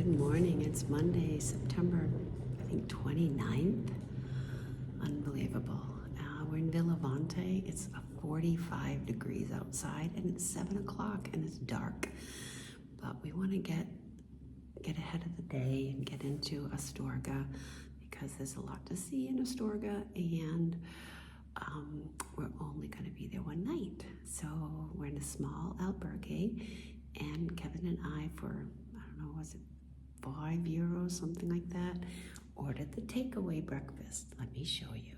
Good morning. It's Monday, September, I think 29th. Unbelievable. We're in Villavante. It's 45 degrees outside and it's 7 o'clock and it's dark. But we want to get ahead of the day and get into Astorga because there's a lot to see in Astorga, and we're only going to be there one night. So we're in a small albergue, and Kevin and I, for, I don't know, was it €5, something like that, ordered the takeaway breakfast. Let me show you.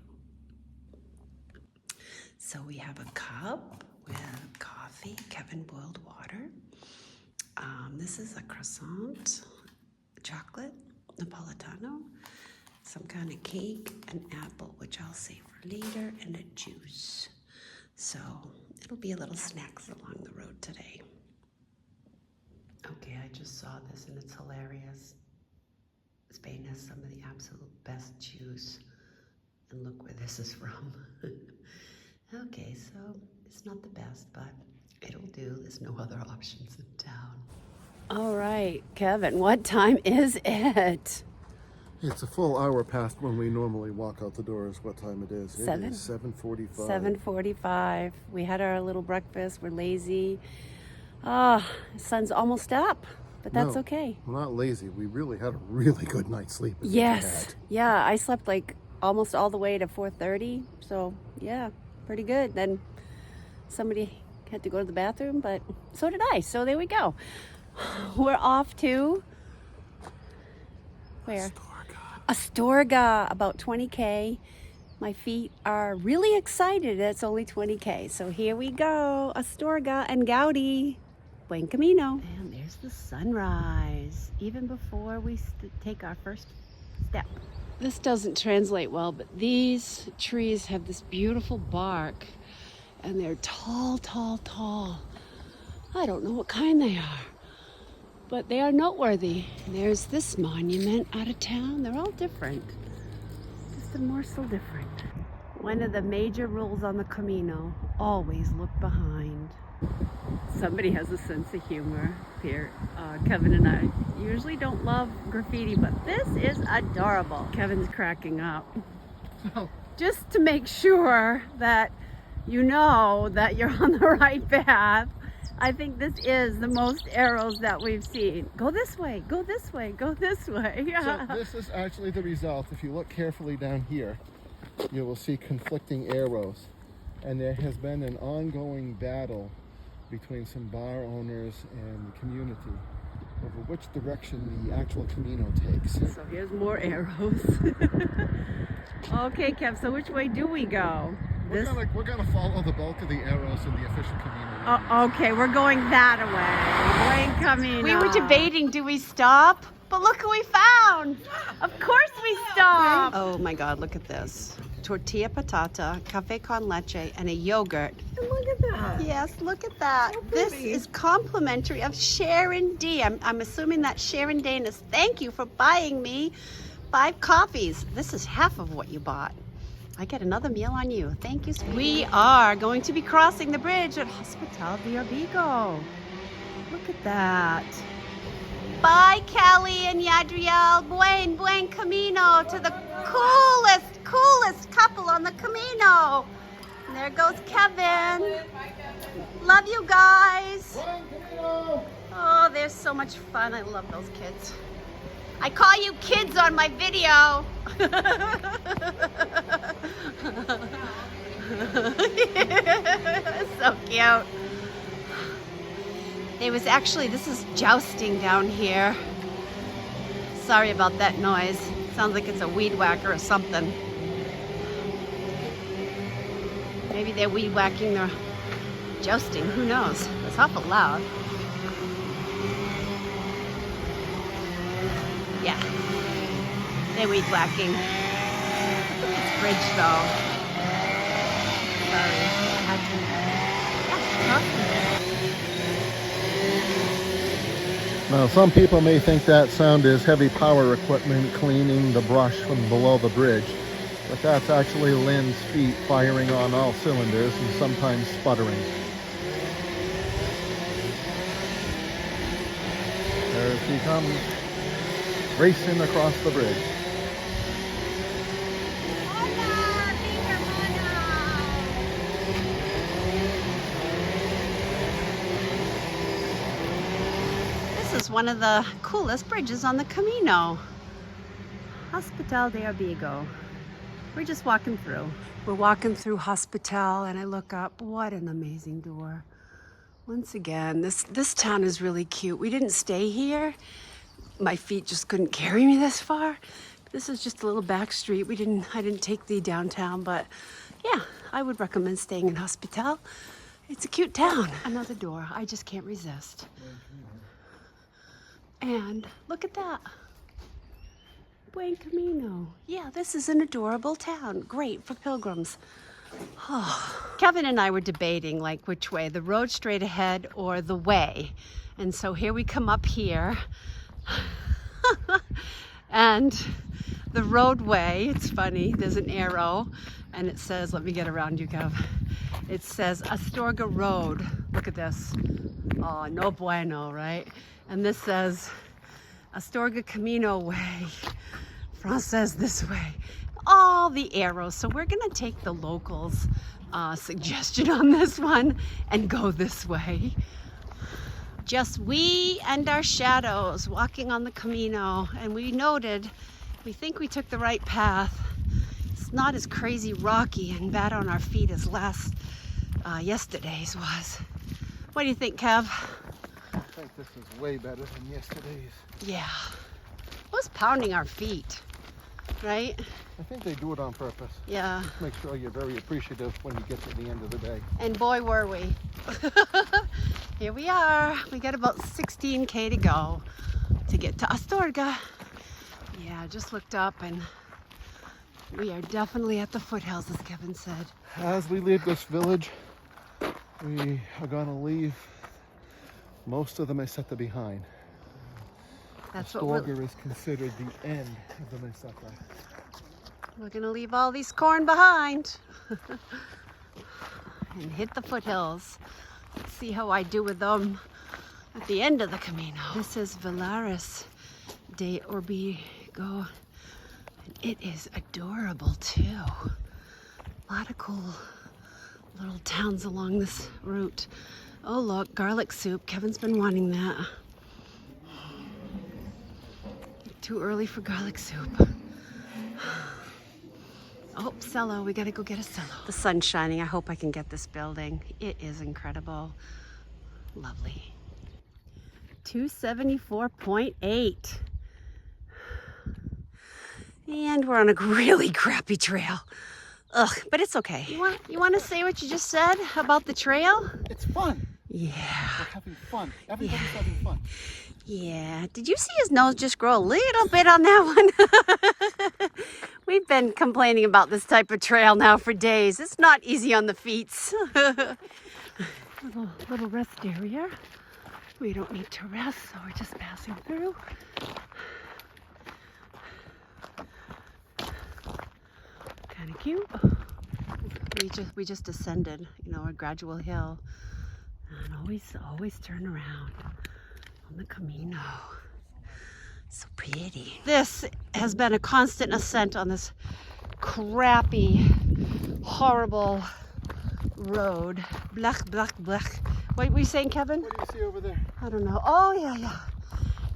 So we have a cup with coffee, Kevin boiled water. This is a croissant, chocolate, Napolitano, some kind of cake, an apple, which I'll save for later, and a juice. So it'll be a little snacks along the road today. Okay, I just saw this and it's hilarious. Spain has some of the absolute best juice. And look where this is from. Okay, so it's not the best, but it'll do. There's no other options in town. All right, Kevin, what time is it? It's a full hour past when we normally walk out the doors. What time it is? It is 7:45. 7:45. We had our little breakfast. We're lazy. The sun's almost up, but that's okay. We're not lazy. We really had a really good night's sleep. Yes. Yeah, I slept like almost all the way to 4:30. So yeah, pretty good. Then somebody had to go to the bathroom, but so did I. So there we go. We're off to where? Astorga, about 20K. My feet are really excited. It's only 20K. So here we go. Astorga and Gaudi. Buen Camino. And there's the sunrise, even before we take our first step. This doesn't translate well, but these trees have this beautiful bark, and they're tall, tall, tall. I don't know what kind they are, but they are noteworthy. There's this monument out of town. They're all different, just a morsel different. One of the major rules on the Camino, always look behind. Somebody has a sense of humor here. Kevin and I usually don't love graffiti, but this is adorable. Kevin's cracking up. Just to make sure that you know that you're on the right path. I think this is the most arrows that we've seen. Go this way, go this way, go this way. Yeah. So this is actually the result. If you look carefully down here, you will see conflicting arrows. And there has been an ongoing battle between some bar owners and the community over which direction the actual Camino takes. So here's more arrows. Okay, Kev, so which way do we go? We're gonna follow the bulk of the arrows in the official Camino. Okay, we're going that way. Buen Camino. We were debating, do we stop? But look who we found. Of course we stopped. Oh my God, look at this. Tortilla patata, cafe con leche, and a yogurt. And look at that. Yes, look at that. So this pretty. is complimentary of Sharon D. I'm assuming that Sharon Dana. Thank you for buying me 5 coffees. This is half of what you bought. I get another meal on you. Thank you. We are going to be crossing the bridge at Villares de Orbigo. Look at that. Bye, Kelly and Yadriel. Buen Camino to the coolest couple on the Camino. And there goes Kevin. Love you guys. Oh, they're so much fun. I love those kids. I call you kids on my video. So cute. This is jousting down here. Sorry about that noise. Sounds like it's a weed whacker or something. Maybe they're weed whacking or jousting, who knows? It's awful loud. Yeah, they're weed whacking. It's bridge though. Sorry, I had to. Now, some people may think that sound is heavy power equipment cleaning the brush from below the bridge, but that's actually Lynn's feet firing on all cylinders and sometimes sputtering. There she comes. racing across the bridge. This is one of the coolest bridges on the Camino. Hospital de Orbigo. We're just walking through. We're walking through Hospital and I look up. What an amazing door. Once again, this town is really cute. We didn't stay here. My feet just couldn't carry me this far. This is just a little back street. I didn't take the downtown, but yeah, I would recommend staying in Hospital. It's a cute town. Another door. I just can't resist. And look at that. Buen Camino. Yeah, this is an adorable town. Great for pilgrims. Oh. Kevin and I were debating like which way, the road straight ahead or the way. And so here we come up here. And the roadway, it's funny, there's an arrow and it says, let me get around you, Kev. It says Astorga Road. Look at this. Oh, no bueno, right? And this says Astorga Camino Way. France says this way. All the arrows. So we're gonna take the locals' suggestion on this one and go this way. Just we and our shadows walking on the Camino, and we think we took the right path. It's not as crazy rocky and bad on our feet as yesterday's was. What do you think, Kev? I think this is way better than yesterday's. Yeah. It was pounding our feet, right? I think they do it on purpose. Yeah. Make sure you're very appreciative when you get to the end of the day. And boy, were we. Here we are. We got about 16K to go to get to Astorga. Yeah, just looked up and we are definitely at the foothills, as Kevin said. As we leave this village, we are going to leave most of the meseta behind. That's Astorga is considered the end of the meseta. We're going to leave all these corn behind and hit the foothills. Let's see how I do with them at the end of the Camino. This is Villares de Orbigo. And it is adorable too. A lot of cool little towns along this route. Oh look, garlic soup. Kevin's been wanting that. Too early for garlic soup. Oh, cello. We gotta go get a cello. The sun's shining. I hope I can get this building. It is incredible. Lovely. 274.8. And we're on a really crappy trail. Ugh, but it's okay. You want to say what you just said about the trail? It's fun. Yeah. We're having fun. Everybody's having fun. Yeah. Did you see his nose just grow a little bit on that one? We've been complaining about this type of trail now for days. It's not easy on the feet. Little rest area. We don't need to rest, so we're just passing through. Kind of cute. We just descended, a gradual hill, and always turn around on the Camino. So pretty. This has been a constant ascent on this crappy, horrible road. Blech, blech, blech. What were you saying, Kevin? What do you see over there? I don't know. Oh, yeah.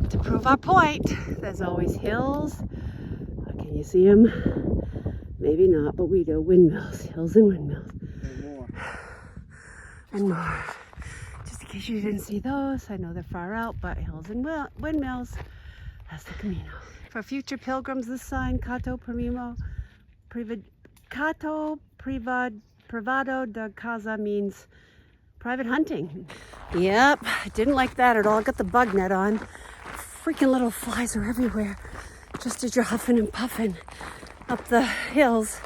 To prove our point, there's always hills. Can you see them? Maybe not, but we do. Windmills, hills and windmills. And more. Just in case you didn't see those, I know they're far out, but hills and windmills. That's the Camino. For future pilgrims, this sign, Privado de Casa, means private hunting. Yep, I didn't like that at all. I got the bug net on. Freaking little flies are everywhere. Just as you're huffing and puffing up the hills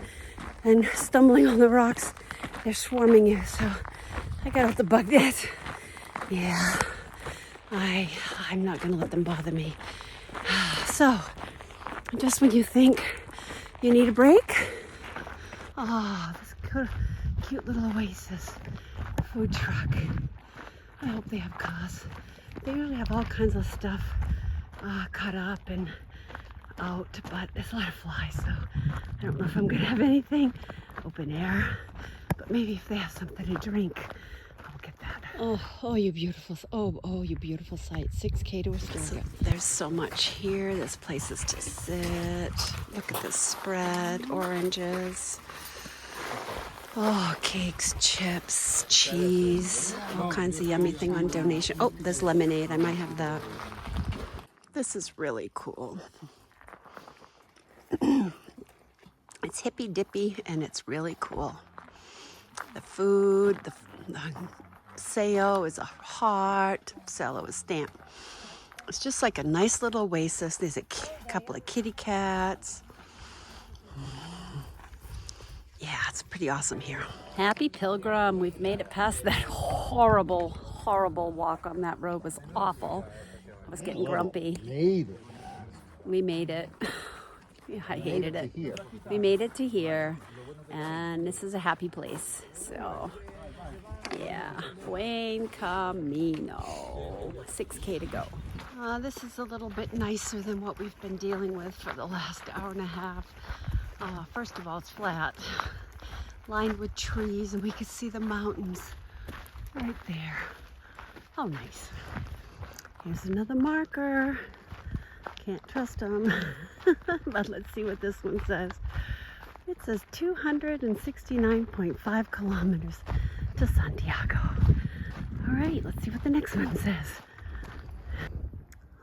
and stumbling on the rocks, they're swarming you. So I got out the bug net. Yeah, I'm not gonna let them bother me. So, just when you think you need a break, this cute little oasis food truck. I hope they have cause. They usually have all kinds of stuff cut up and out, but there's a lot of flies, so I don't know if I'm gonna have anything open air, but maybe if they have something to drink, I'll get that. Oh, you beautiful, you beautiful sight. 6K to Astorga. There's so much here. There's places to sit. Look at this spread, oranges. Oh, cakes, chips, cheese, all kinds of yummy thing on donation. Oh, there's lemonade. I might have that. This is really cool. It's hippy dippy and it's really cool. The food, the Sao is a heart, Cello is stamp. It's just like a nice little oasis. There's a couple of kitty cats. Yeah, it's pretty awesome here. Happy Pilgrim. We've made it past that horrible, horrible walk on that road. It was awful. I was getting grumpy. We made it. Yeah, I hated it. We made it to here, and this is a happy place. So, yeah, Buen Camino. 6K to go. This is a little bit nicer than what we've been dealing with for the last hour and a half. First of all, it's flat, lined with trees, and we could see the mountains right there. Oh, nice. Here's another marker. Can't trust them, but let's see what this one says. It says 269.5 kilometers to Santiago. All right, let's see what the next one says.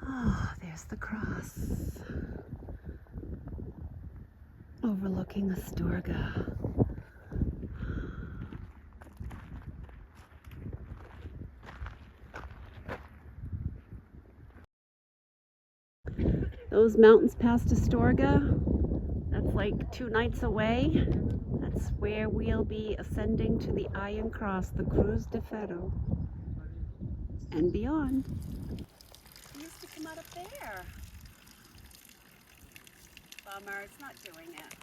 Oh, there's the cross. Overlooking Astorga. Those mountains past Astorga, that's like 2 nights away. That's where we'll be ascending to the Iron Cross, the Cruz de Ferro, and beyond. It used to come out up there. Bummer, it's not doing it.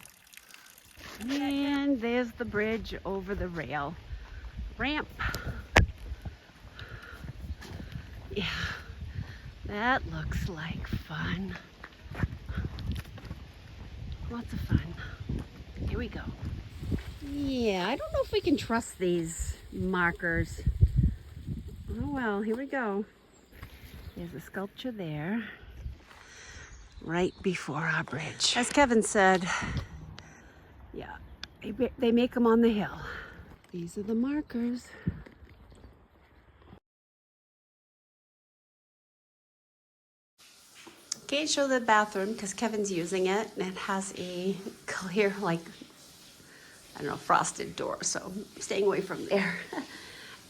And there's the bridge over the rail ramp. Yeah, that looks like fun. Lots of fun. Here we go. Yeah, I don't know if we can trust these markers. Oh well, here we go. There's a sculpture there, right before our bridge. As Kevin said, yeah, they make them on the hill. These are the markers. Can't show the bathroom because Kevin's using it, and it has a clear, like, I don't know, frosted door, so I'm staying away from there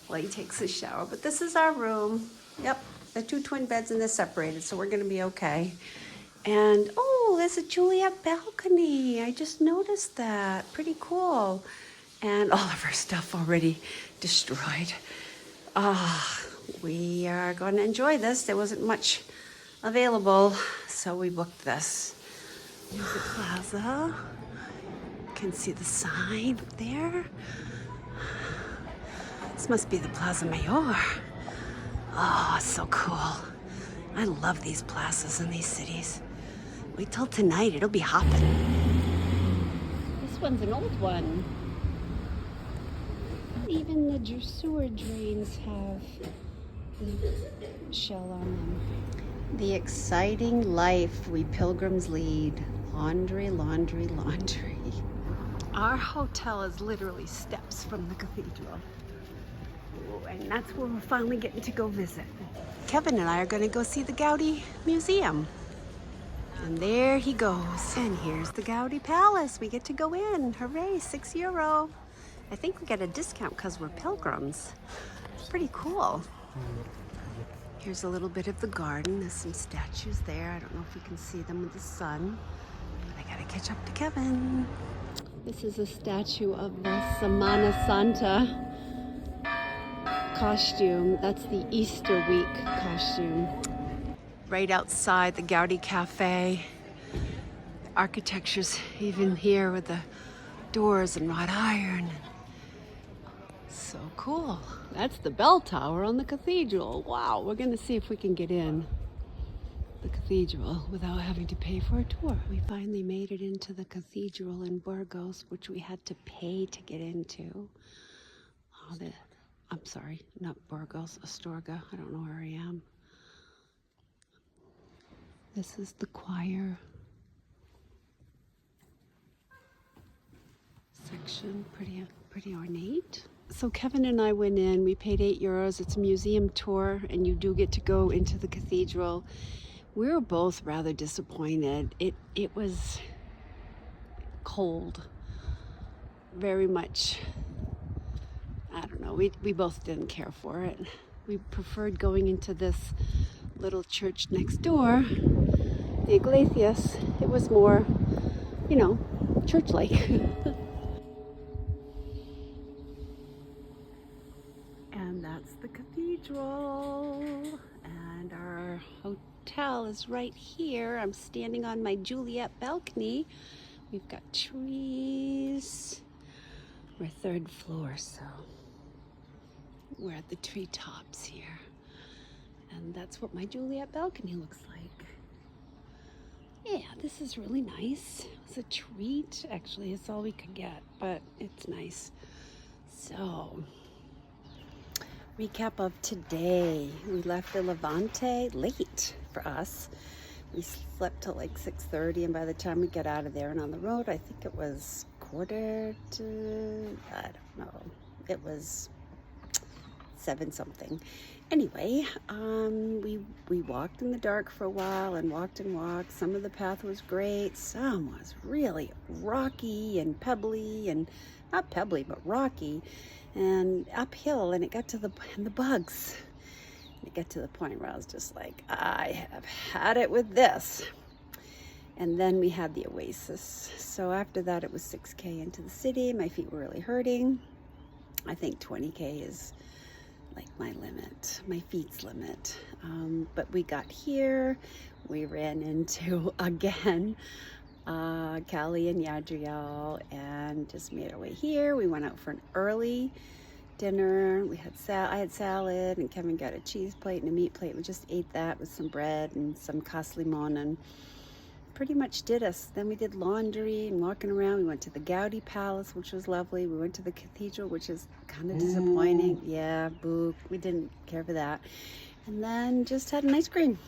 while he takes his shower. But this is our room. Yep, the 2 twin beds and they're separated, so we're gonna be okay. And oh, there's a Juliet balcony. I just noticed that. Pretty cool. And all of our stuff already destroyed. We are going to enjoy this. There wasn't much available, so we booked this. Here's the plaza. You can see the sign up there. This must be the Plaza Mayor. Oh, it's so cool. I love these plazas in these cities. Wait till tonight, it'll be hopping. This one's an old one. Even the sewer drains have the shell on them. The exciting life we pilgrims lead. Laundry, laundry, laundry. Our hotel is literally steps from the cathedral. And that's where we're finally getting to go visit. Kevin and I are going to go see the Gaudi Museum. And there he goes. And here's the Gaudi Palace. We get to go in. Hooray, €6. I think we get a discount because we're pilgrims. Pretty cool. Here's a little bit of the garden. There's some statues there. I don't know if you can see them with the sun. But I gotta catch up to Kevin. This is a statue of the Semana Santa costume. That's the Easter week costume. Right outside the Gaudi Cafe. The architecture's even here with the doors and wrought iron. So cool. That's the bell tower on the cathedral. Wow, we're gonna see if we can get in. the cathedral without having to pay for a tour. We finally made it into the cathedral in Burgos, which we had to pay to get into. I'm sorry, not Burgos, Astorga. I don't know where I am. This is the choir section, pretty ornate. So Kevin and I went in, we paid €8. It's a museum tour and you do get to go into the cathedral. We were both rather disappointed. It was cold, very much. I don't know, we both didn't care for it. We preferred going into this little church next door, the Iglesias. It was more, you know, church-like. And that's the cathedral. And our hotel is right here. I'm standing on my Juliet balcony. We've got trees. We're third floor, so we're at the treetops here. And that's what my Juliet balcony looks like. Yeah, this is really nice. It's a treat. Actually, it's all we could get, but it's nice. So, recap of today. We left Villavante late for us. We slept till like 6:30, and by the time we get out of there and on the road, I think it was quarter to, I don't know. It was 7 something. Anyway, we walked in the dark for a while and walked and walked. Some of the path was great. Some was really rocky and pebbly, and not pebbly, but rocky and uphill. And it got to the bugs. It got to the point where I was just like, I have had it with this. And then we had the oasis. So after that, it was 6K into the city. My feet were really hurting. I think 20K is like my limit, my feet's limit. But we got here, we ran into, again, Callie and Yadriel, and just made our way here. We went out for an early dinner. We had I had salad, and Kevin got a cheese plate and a meat plate. We just ate that with some bread and some cas limon, and pretty much did us. Then we did laundry and walking around. We went to the Gaudi Palace, which was lovely. We went to the cathedral, which is kind of disappointing. Yeah, boo. We didn't care for that. And then just had an ice cream.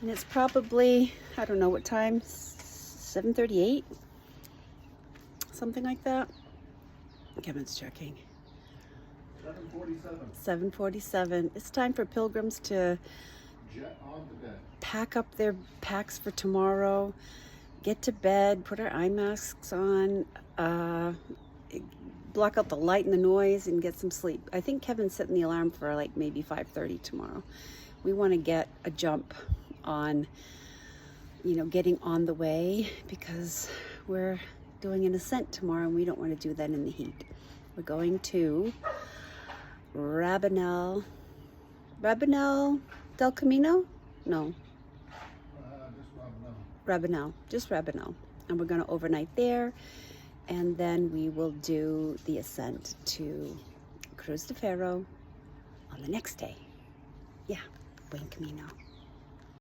And it's probably, I don't know what time, 7:38? Something like that. Kevin's checking. 7:47. 7:47. It's time for pilgrims to Jet on to bed. Pack up their packs for tomorrow, get to bed, put our eye masks on, block out the light and the noise, and get some sleep. I think Kevin's setting the alarm for like maybe 5:30 tomorrow. We want to get a jump on, you know, getting on the way, because we're doing an ascent tomorrow and we don't want to do that in the heat. We're going to Rabanel del Camino? No. Just Rabanel. And we're going to overnight there, and then we will do the ascent to Cruz de Ferro on the next day. Yeah, buen camino.